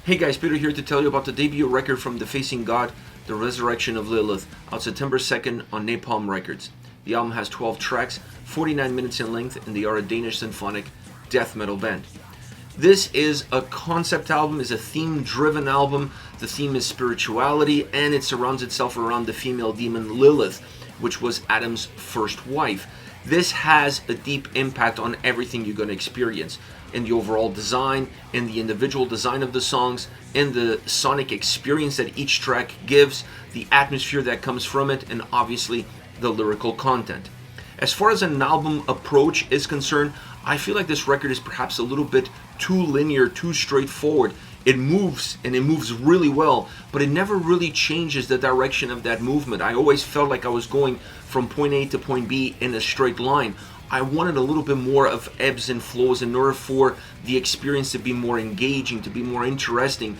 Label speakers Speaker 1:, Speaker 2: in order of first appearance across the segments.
Speaker 1: Hey guys, Peter here to tell you about the debut record from Defacing God, The Resurrection of Lilith, out September 2nd on Napalm Records. The album has 12 tracks, 49 minutes in length, and they are a Danish symphonic death metal band. This is a concept album, is a theme-driven album. The theme is spirituality, and it surrounds itself around the female demon Lilith, which was Adam's first wife. This has a deep impact on everything you're going to experience, in the overall design, in the individual design of the songs, in the sonic experience that each track gives, the atmosphere that comes from it, and obviously the lyrical content. As far as an album approach is concerned, I feel like this record is perhaps a little bit too linear, too straightforward. It moves, and it moves really well, but it never really changes the direction of that movement. I always felt like I was going from point A to point B in a straight line. I wanted a little bit more of ebbs and flows in order for the experience to be more engaging, to be more interesting,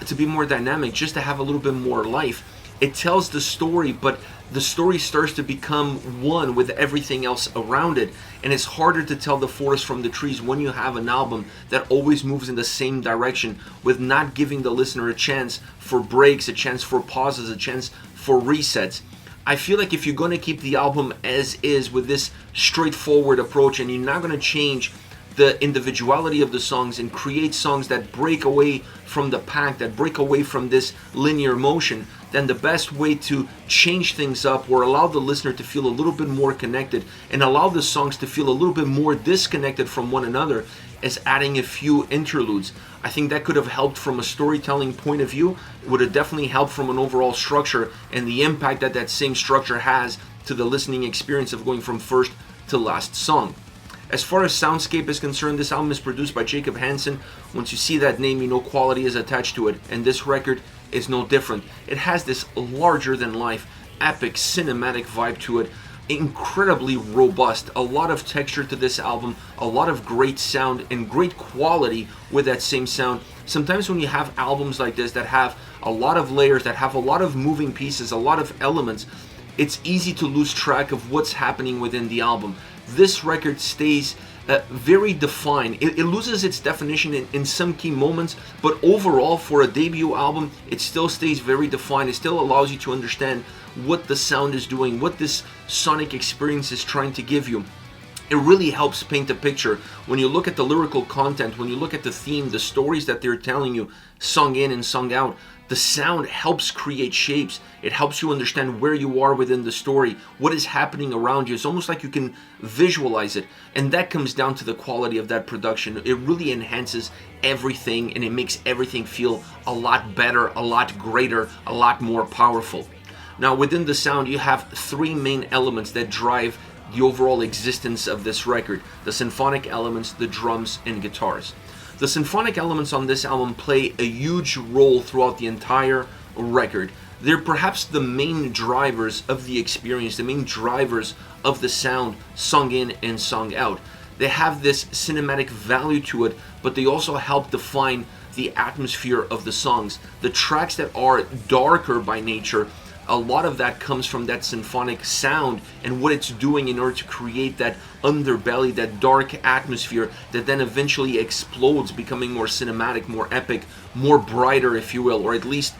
Speaker 1: to be more dynamic, just to have a little bit more life. It tells the story, but the story starts to become one with everything else around it, and it's harder to tell the forest from the trees when you have an album that always moves in the same direction, with not giving the listener a chance for breaks, a chance for pauses, a chance for resets. I feel like if you're going to keep the album as is with this straightforward approach, and you're not going to change the individuality of the songs and create songs that break away from the pack, that break away from this linear motion, then the best way to change things up or allow the listener to feel a little bit more connected and allow the songs to feel a little bit more disconnected from one another is adding a few interludes. I think that could have helped from a storytelling point of view. It would have definitely helped from an overall structure and the impact that that same structure has to the listening experience of going from first to last song. As far as soundscape is concerned, this album is produced by Jacob Hansen. Once you see that name, you know quality is attached to it, and this record is no different. It has this larger-than-life, epic, cinematic vibe to it, incredibly robust, a lot of texture to this album, a lot of great sound and great quality with that same sound. Sometimes when you have albums like this that have a lot of layers, that have a lot of moving pieces, a lot of elements, it's easy to lose track of what's happening within the album. This record stays very defined. It loses its definition in some key moments, but overall for a debut album, it still stays very defined. It still allows you to understand what the sound is doing, what this sonic experience is trying to give you. It really helps paint a picture. When you look at the lyrical content, when you look at the theme, the stories that they're telling you, sung in and sung out, the sound helps create shapes. It helps you understand where you are within the story, what is happening around you. It's almost like you can visualize it. And that comes down to the quality of that production. It really enhances everything, and it makes everything feel a lot better, a lot greater, a lot more powerful. Now, within the sound, you have three main elements that drive the overall existence of this record: the symphonic elements, the drums, and guitars. The symphonic elements on this album play a huge role throughout the entire record. They're perhaps the main drivers of the experience, the main drivers of the sound sung in and sung out. They have this cinematic value to it, but they also help define the atmosphere of the songs. The tracks that are darker by nature, a lot of that comes from that symphonic sound and what it's doing in order to create that underbelly, that dark atmosphere that then eventually explodes, becoming more cinematic, more epic, more brighter, if you will, or at least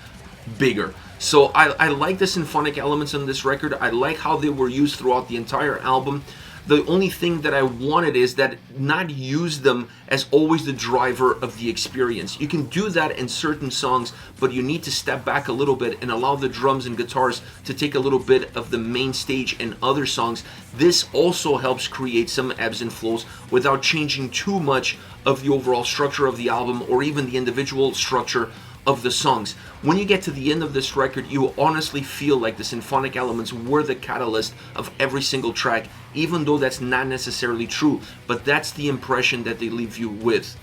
Speaker 1: bigger. So I like the symphonic elements on this record. I like how they were used throughout the entire album. The only thing that I wanted is that not use them as always the driver of the experience. You can do that in certain songs, but you need to step back a little bit and allow the drums and guitars to take a little bit of the main stage in other songs. This also helps create some ebbs and flows without changing too much of the overall structure of the album or even the individual structure of the songs. When you get to the end of this record, you honestly feel like the symphonic elements were the catalyst of every single track, even though that's not necessarily true, but that's the impression that they leave you with.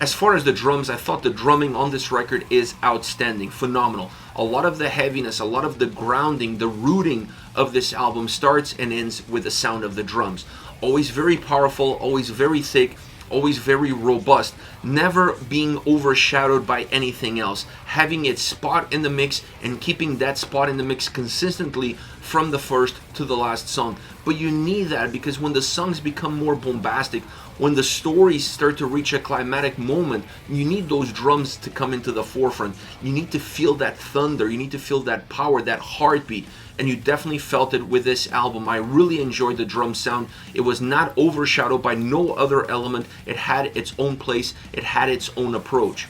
Speaker 1: As far as the drums, I thought the drumming on this record is outstanding, phenomenal. A lot of the heaviness, a lot of the grounding, the rooting of this album starts and ends with the sound of the drums. Always very powerful, always very thick, always very robust, never being overshadowed by anything else, having its spot in the mix and keeping that spot in the mix consistently from the first to the last song. But you need that because when the songs become more bombastic, when the stories start to reach a climatic moment, you need those drums to come into the forefront. You need to feel that thunder, you need to feel that power, that heartbeat, and you definitely felt it with this album. I really enjoyed the drum sound. It was not overshadowed by no other element. It had its own place, it had its own approach.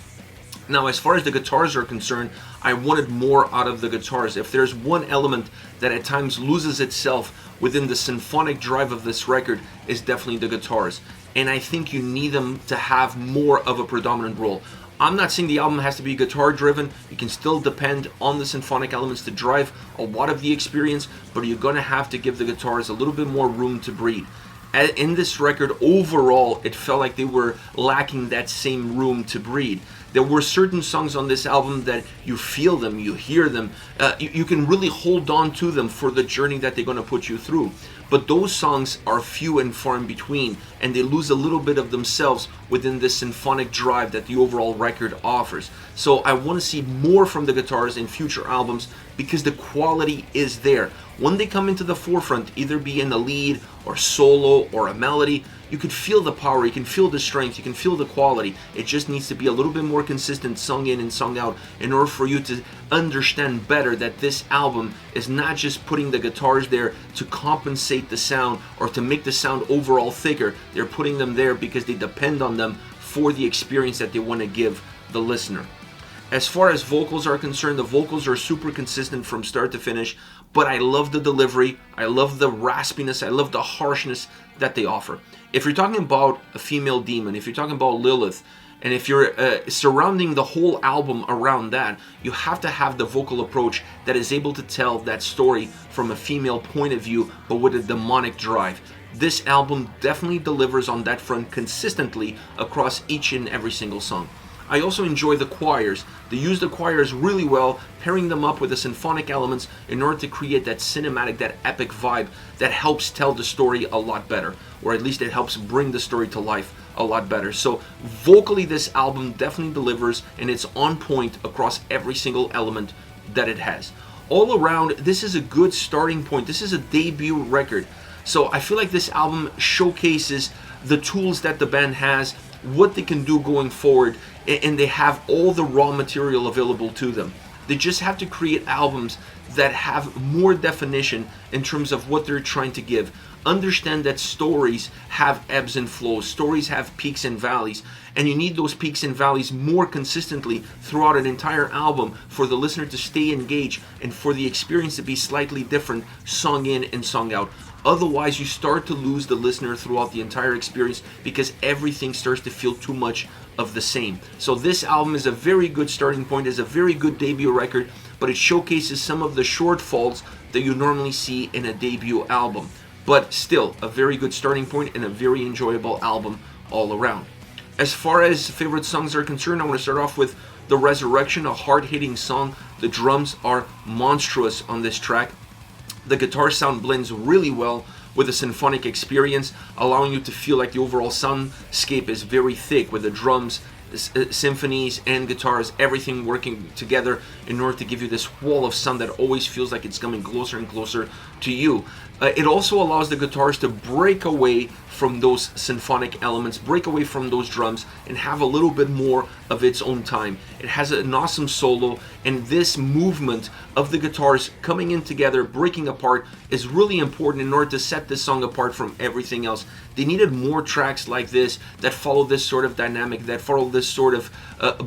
Speaker 1: Now, as far as the guitars are concerned, I wanted more out of the guitars. If there's one element that at times loses itself within the symphonic drive of this record, is definitely the guitars. And I think you need them to have more of a predominant role. I'm not saying the album has to be guitar driven. You can still depend on the symphonic elements to drive a lot of the experience, but you're going to have to give the guitars a little bit more room to breathe. In this record, overall, it felt like they were lacking that same room to breathe. There were certain songs on this album that you feel them, you hear them, you can really hold on to them for the journey that they're going to put you through. But those songs are few and far in between, and they lose a little bit of themselves within this symphonic drive that the overall record offers. So I want to see more from the guitars in future albums because the quality is there. When they come into the forefront, either be in the lead or solo or a melody, you can feel the power, you can feel the strength, you can feel the quality. It just needs to be a little bit more consistent, sung in and sung out, in order for you to understand better that this album is not just putting the guitars there to compensate the sound or to make the sound overall thicker. They're putting them there because they depend on them for the experience that they want to give the listener. As far as vocals are concerned, the vocals are super consistent from start to finish, but I love the delivery, I love the raspiness, I love the harshness that they offer. If you're talking about a female demon, if you're talking about Lilith, and if you're surrounding the whole album around that, you have to have the vocal approach that is able to tell that story from a female point of view, but with a demonic drive. This album definitely delivers on that front consistently across each and every single song. I also enjoy the choirs. They use the choirs really well, pairing them up with the symphonic elements in order to create that cinematic, that epic vibe that helps tell the story a lot better, or at least it helps bring the story to life a lot better. So vocally, this album definitely delivers, and it's on point across every single element that it has. All around, this is a good starting point. This is a debut record. So I feel like this album showcases the tools that the band has, what they can do going forward, and they have all the raw material available to them. They just have to create albums that have more definition in terms of what they're trying to give. Understand that stories have ebbs and flows, stories have peaks and valleys, and you need those peaks and valleys more consistently throughout an entire album for the listener to stay engaged and for the experience to be slightly different, sung in and sung out. Otherwise, you start to lose the listener throughout the entire experience because everything starts to feel too much of the same. So this album is a very good starting point, is a very good debut record, but it showcases some of the shortfalls that you normally see in a debut album. But still, a very good starting point and a very enjoyable album all around. As far as favorite songs are concerned, I want to start off with The Resurrection, a hard-hitting song. The drums are monstrous on this track. The guitar sound blends really well with the symphonic experience, allowing you to feel like the overall soundscape is very thick with the drums, symphonies and guitars, everything working together in order to give you this wall of sound that always feels like it's coming closer and closer to you. It also allows the guitars to break away from those symphonic elements, break away from those drums, and have a little bit more of its own time. It has an awesome solo, and this movement of the guitars coming in together, breaking apart, is really important in order to set this song apart from everything else. They needed more tracks like this that follow this sort of dynamic, that follow this sort of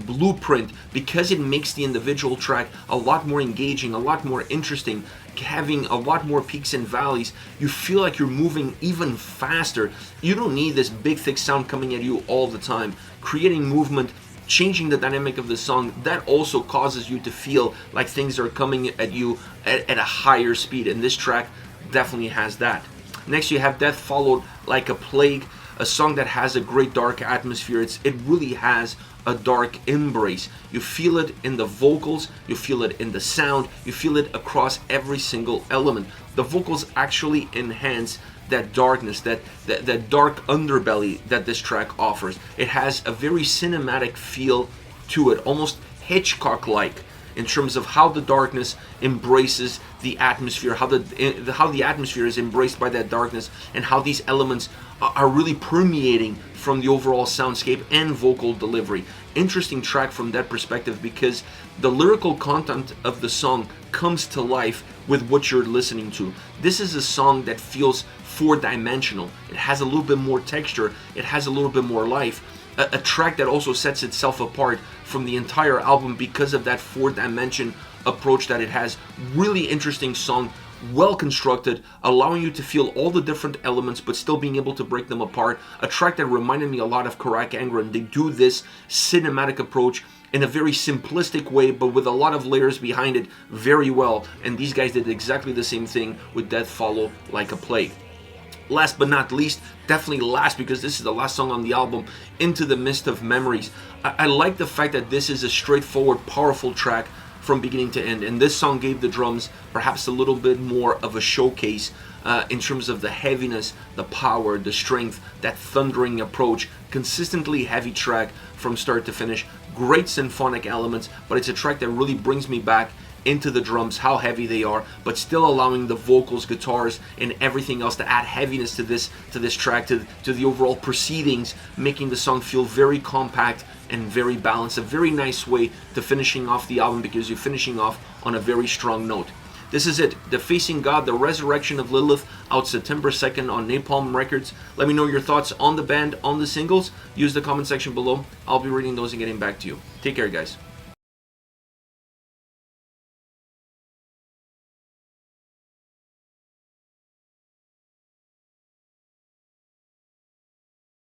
Speaker 1: blueprint, because it makes the individual track a lot more engaging, a lot more interesting, having a lot more peaks and valleys. You feel like you're moving even faster. You don't need this big thick sound coming at you all the time. Creating movement, changing the dynamic of the song, that also causes you to feel like things are coming at you at a higher speed, and this track definitely has that. Next you have Death Followed Like a Plague, a song that has a great dark atmosphere. It really has a dark embrace. You feel it in the vocals, you feel it in the sound, you feel it across every single element. The vocals actually enhance that darkness, that dark underbelly that this track offers. It has a very cinematic feel to it, almost Hitchcock-like. in terms of how the darkness embraces the atmosphere, how the atmosphere is embraced by that darkness, and how these elements are really permeating from the overall soundscape and vocal delivery. Interesting track from that perspective, because the lyrical content of the song comes to life with what you're listening to. This is a song that feels four-dimensional. It has a little bit more texture, it has a little bit more life. A track that also sets itself apart from the entire album because of that four-dimension approach that it has. Really interesting song, well constructed, allowing you to feel all the different elements but still being able to break them apart. A track that reminded me a lot of Karak Angren. They do this cinematic approach in a very simplistic way, but with a lot of layers behind it very well, and these guys did exactly the same thing with Death Follow Like a Plague. Last but not least, definitely last because this is the last song on the album, Into the Mist of Memories. I like the fact that this is a straightforward, powerful track from beginning to end, and this song gave the drums perhaps a little bit more of a showcase in terms of the heaviness, the power, the strength, that thundering approach. Consistently heavy track from start to finish. Great symphonic elements, but it's a track that really brings me back into the drums, how heavy they are, but still allowing the vocals, guitars, and everything else to add heaviness to this track, to the overall proceedings, making the song feel very compact and very balanced. A very nice way to finishing off the album, because you're finishing off on a very strong note. This is it, Defacing God, The Resurrection of Lilith, out September 2nd on Napalm Records. Let me know your thoughts on the band, on the singles. Use the comment section below. I'll be reading those and getting back to you. Take care, guys.